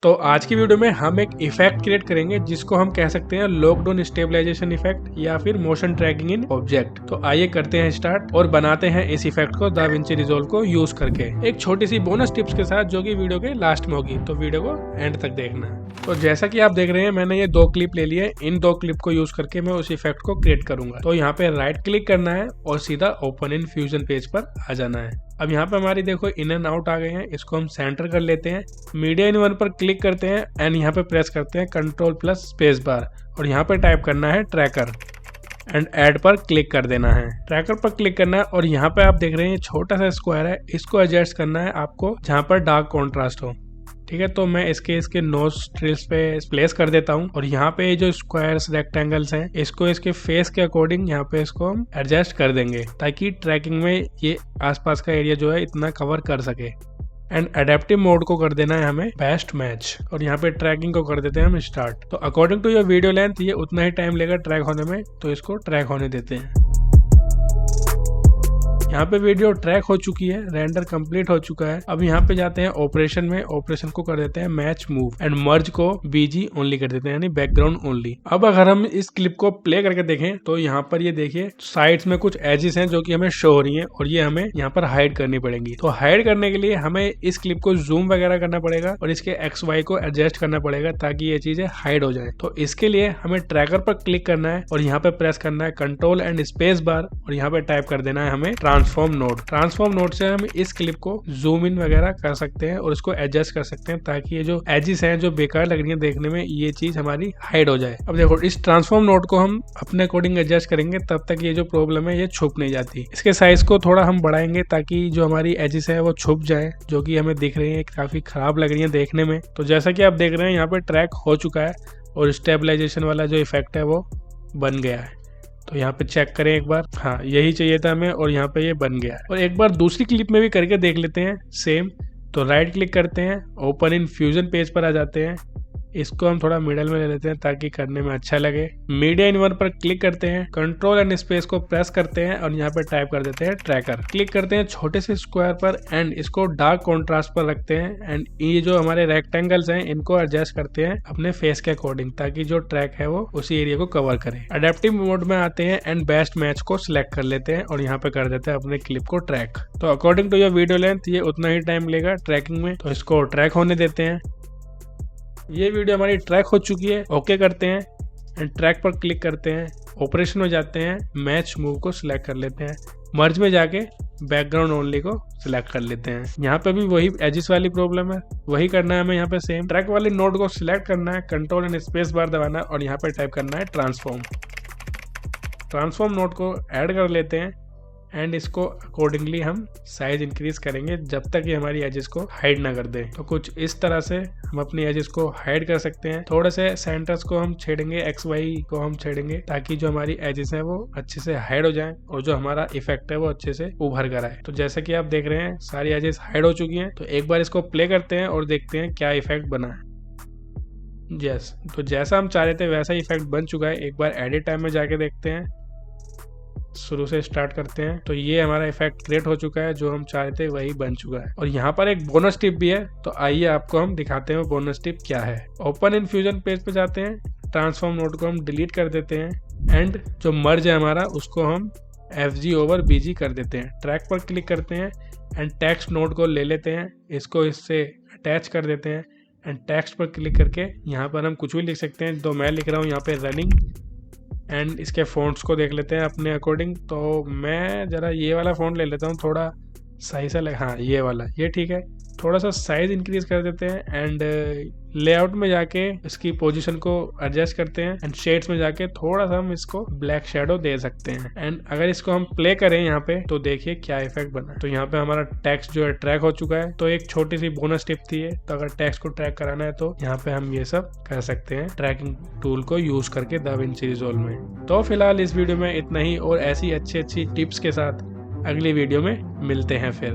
तो आज की वीडियो में हम एक इफेक्ट क्रिएट करेंगे जिसको हम कह सकते हैं लॉकडाउन स्टेबलाइजेशन इफेक्ट या फिर मोशन ट्रैकिंग इन ऑब्जेक्ट। तो आइए करते हैं स्टार्ट और बनाते हैं इस इफेक्ट को दाविंची रिजॉल्व को यूज करके एक छोटी सी बोनस टिप्स के साथ जो कि वीडियो के लास्ट में होगी। तो वीडियो को एंड तक देखना। तो जैसा कि आप देख रहे हैं मैंने ये 2 क्लिप ले लिए। इन 2 क्लिप को यूज करके मैं उस इफेक्ट को क्रिएट करूंगा। तो यहाँ पे राइट क्लिक करना है और सीधा ओपन इन फ्यूजन पेज पर आ जाना है। अब यहाँ पे हमारी देखो इन एंड आउट आ गए हैं, इसको हम सेंटर कर लेते हैं। मीडिया इन वन पर क्लिक करते हैं एंड यहाँ पे प्रेस करते हैं कंट्रोल प्लस स्पेस बार और यहाँ पे टाइप करना है ट्रैकर एंड ऐड पर क्लिक कर देना है। ट्रैकर पर क्लिक करना है और यहाँ पे आप देख रहे हैं छोटा सा स्क्वायर है, इसको एडजस्ट करना है आपको जहाँ पर डार्क कॉन्ट्रास्ट हो। ठीक है, तो मैं इसके नोस्ट्रिल्स पे प्लेस कर देता हूँ और यहाँ पे जो स्क्वायर्स रेक्टेंगल्स हैं इसको इसके फेस के अकॉर्डिंग यहाँ पे इसको हम एडजस्ट कर देंगे ताकि ट्रैकिंग में ये आसपास का एरिया जो है इतना कवर कर सके। एंड एडेप्टिव मोड को कर देना है हमें बेस्ट मैच और यहाँ पे ट्रैकिंग को कर देते हैं हम स्टार्ट। तो according to your video length ये उतना ही टाइम लेगा ट्रैक होने में, तो इसको ट्रैक होने देते हैं। यहाँ पे वीडियो ट्रैक हो चुकी है, रेंडर कंप्लीट हो चुका है। अब यहाँ पे जाते हैं ऑपरेशन में, ऑपरेशन को कर देते हैं मैच मूव एंड मर्ज को बीजी ओनली कर देते हैं यानी बैकग्राउंड ओनली। अब अगर हम इस क्लिप को प्ले करके देखें तो यहाँ पर ये देखिए साइड्स में कुछ एजेस हैं जो कि हमें शो हो रही हैं और ये हमें यहाँ पर हाइड करनी पड़ेंगी। तो हाइड करने के लिए हमें इस क्लिप को जूम वगैरह करना पड़ेगा और इसके XY को एडजस्ट करना पड़ेगा ताकि ये चीजें हाइड हो जाए। तो इसके लिए हमें ट्रैकर पर क्लिक करना है और यहाँ पे प्रेस करना है कंट्रोल एंड स्पेस बार और यहाँ पे टाइप कर देना है हमें ट्रांसफॉर्म नोड। ट्रांसफॉर्म नोड से हम इस क्लिप को जूम इन वगैरह कर सकते हैं और इसको एडजस्ट कर सकते हैं ताकि ये जो एजेस हैं जो बेकार लग रही है देखने में ये चीज हमारी हाइड हो जाए। अब देखो इस ट्रांसफॉर्म नोड को हम अपने अकॉर्डिंग एडजस्ट करेंगे तब तक ये जो प्रॉब्लम है ये छुप नहीं जाती। इसके साइज को थोड़ा हम बढ़ाएंगे ताकि जो हमारी एजेस है वो छुप जाए जो कि हमें दिख रही है काफी खराब लग रही है देखने में। तो जैसा कि आप देख रहे हैं यहाँ पे ट्रैक हो चुका है और स्टेबलाइजेशन वाला जो इफेक्ट है वो बन गया है। तो यहाँ पे चेक करें एक बार, हाँ यही चाहिए था हमें और यहाँ पे ये बन गया है। और एक बार दूसरी क्लिप में भी करके देख लेते हैं सेम। तो राइट क्लिक करते हैं, ओपन इन फ्यूजन पेज पर आ जाते हैं, इसको हम थोड़ा मिडल में ले लेते हैं ताकि करने में अच्छा लगे। मीडिया इन वन पर क्लिक करते हैं, कंट्रोल एंड स्पेस को प्रेस करते हैं और यहाँ पे टाइप कर देते हैं ट्रैकर। क्लिक करते हैं छोटे से स्क्वायर पर एंड इसको डार्क कॉन्ट्रास्ट पर रखते हैं एंड ये जो हमारे रेक्टेंगल्स हैं इनको एडजस्ट करते हैं अपने फेस के अकॉर्डिंग ताकि जो ट्रैक है वो उसी एरिया को कवर करे। अडेप्टिव मोड में आते हैं एंड बेस्ट मैच को सिलेक्ट कर लेते हैं और यहाँ पे कर देते हैं अपने क्लिप को ट्रैक। तो according to your video length ये उतना ही टाइम लेगा ट्रैकिंग में, तो इसको ट्रैक होने देते हैं। ये वीडियो हमारी ट्रैक हो चुकी है, ओके करते हैं एंड ट्रैक पर क्लिक करते हैं, ऑपरेशन में जाते हैं, मैच मूव को सिलेक्ट कर लेते हैं, मर्ज में जाके बैकग्राउंड ओनली को सिलेक्ट कर लेते हैं। यहाँ पे भी वही एजिस वाली प्रॉब्लम है, वही करना है हमें। यहाँ पे सेम ट्रैक वाली नोड को सिलेक्ट करना है, कंट्रोल एंड स्पेस बार दबाना है और यहाँ पे टाइप करना है ट्रांसफॉर्म। ट्रांसफॉर्म नोड को ऐड कर लेते हैं एंड इसको अकॉर्डिंगली हम साइज इंक्रीज करेंगे जब तक ये हमारी एजेस को हाइड ना कर दे। तो कुछ इस तरह से हम अपनी एजेस को हाइड कर सकते हैं। थोड़े से सेंटर्स को हम छेड़ेंगे, XY को हम छेड़ेंगे ताकि जो हमारी एजेस है वो अच्छे से हाइड हो जाए और जो हमारा इफेक्ट है वो अच्छे से उभर कर आए। तो जैसे कि आप देख रहे हैं सारी एजेस हाइड हो चुकी हैं। तो एक बार इसको प्ले करते हैं और देखते हैं क्या इफेक्ट बना है। यस, तो जैसा हम चाह रहे थे वैसा इफेक्ट बन चुका है। एक बार एडिट टाइम में जाके देखते हैं, शुरू से स्टार्ट करते हैं। तो ये हमारा इफेक्ट क्रिएट हो चुका है, जो हम चाह रहे थे वही बन चुका है। और यहाँ पर एक बोनस टिप भी है, तो आइए आपको हम दिखाते हैं बोनस टिप क्या है। ओपन इन फ्यूजन पेज पे जाते हैं, ट्रांसफॉर्म नोड को हम डिलीट कर देते हैं एंड जो मर्ज है हमारा उसको हम FG ओवर BG कर देते हैं। ट्रैक पर क्लिक करते हैं एंड टेक्स्ट नोड को ले लेते हैं, इसको इससे अटैच कर देते हैं एंड टेक्स्ट पर क्लिक करके यहाँ पर हम कुछ भी लिख सकते हैं। तो मैं लिख रहा हूँ यहाँ पे रनिंग एंड इसके फ़ॉन्ट्स को देख लेते हैं अपने अकॉर्डिंग। तो मैं ज़रा ये वाला फ़ॉन्ट ले लेता हूँ, थोड़ा सही सा हाँ ये वाला, ये ठीक है। थोड़ा सा साइज इंक्रीज कर देते हैं एंड लेआउट में जाके इसकी पोजीशन को एडजस्ट करते हैं एंड शेड्स में जाके थोड़ा सा हम इसको ब्लैक शेडो दे सकते हैं। एंड अगर इसको हम प्ले करें यहाँ पे तो देखिए क्या इफेक्ट बना। तो यहाँ पे हमारा टेक्स्ट जो है ट्रैक हो चुका है। तो एक छोटी सी बोनस टिप थी ये, तो अगर टेक्स्ट को ट्रैक कराना है तो यहाँ पे हम ये सब कर सकते हैं ट्रैकिंग टूल को यूज करके दाविंची रिजॉल्व में। तो फिलहाल इस वीडियो में इतना ही और ऐसी अच्छी टिप्स के साथ अगली वीडियो में मिलते हैं फिर।